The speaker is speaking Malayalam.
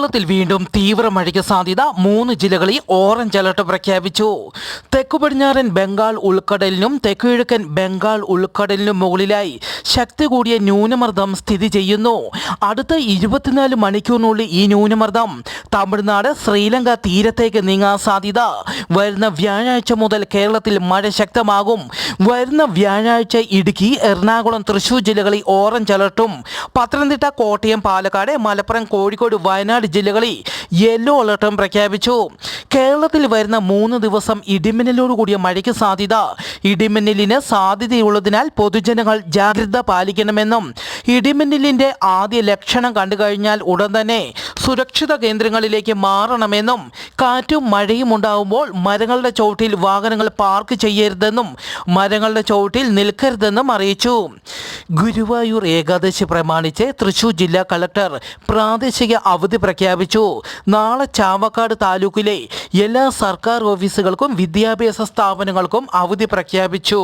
കേരളത്തിൽ വീണ്ടും തീവ്ര മഴയ്ക്ക് സാധ്യത. 3 ജില്ലകളിൽ ഓറഞ്ച് അലർട്ട് പ്രഖ്യാപിച്ചു. തെക്കു പടിഞ്ഞാറൻ ബംഗാൾ ഉൾക്കടലിനും തെക്കുകിഴക്കൻ ബംഗാൾ ഉൾക്കടലിനും മുകളിലായി ശക്തി കൂടിയ ന്യൂനമർദ്ദം സ്ഥിതി ചെയ്യുന്നു. അടുത്ത 24 മണിക്കൂറിനുള്ളിൽ ഈ ന്യൂനമർദ്ദം തമിഴ്നാട് ശ്രീലങ്ക തീരത്തേക്ക് നീങ്ങാൻ സാധ്യത. വരുന്ന വ്യാഴാഴ്ച മുതൽ കേരളത്തിൽ മഴ ശക്തമാകും. വരുന്ന വ്യാഴാഴ്ച ഇടുക്കി, എറണാകുളം, തൃശൂർ ജില്ലകളിൽ ഓറഞ്ച് അലർട്ടും പത്തനംതിട്ട, കോട്ടയം, പാലക്കാട്, മലപ്പുറം, കോഴിക്കോട്, വയനാട് ജില്ലകളിൽ യെല്ലോ അലർട്ടും പ്രഖ്യാപിച്ചു. കേരളത്തിൽ വരുന്ന 3 ദിവസം ഇടിമിന്നലോട് കൂടിയ മഴയ്ക്ക് സാധ്യത. ഇടിമിന്നലിന് സാധ്യതയുള്ളതിനാൽ പൊതുജനങ്ങൾ ജാഗ്രത പാലിക്കണമെന്നും ഇടിമിന്നലിൻ്റെ ആദ്യ ലക്ഷണം കണ്ടുകഴിഞ്ഞാൽ ഉടൻ തന്നെ സുരക്ഷിത കേന്ദ്രങ്ങളിലേക്ക് മാറണമെന്നും കാറ്റും മഴയും ഉണ്ടാകുമ്പോൾ മരങ്ങളുടെ ചോട്ടിൽ വാഹനങ്ങൾ പാർക്ക് ചെയ്യരുതെന്നും മരങ്ങളുടെ ചോട്ടിൽ നിൽക്കരുതെന്നും അറിയിച്ചു. ഗുരുവായൂർ ഏകാദശി പ്രമാണിച്ച് തൃശൂർ ജില്ലാ കളക്ടർ പ്രാദേശിക അവധി പ്രഖ്യാപിച്ചു. നാളെ ചാവക്കാട് താലൂക്കിലെ എല്ലാ സർക്കാർ ഓഫീസുകൾക്കും വിദ്യാഭ്യാസ സ്ഥാപനങ്ങൾക്കും അവധി പ്രഖ്യാപിച്ചു.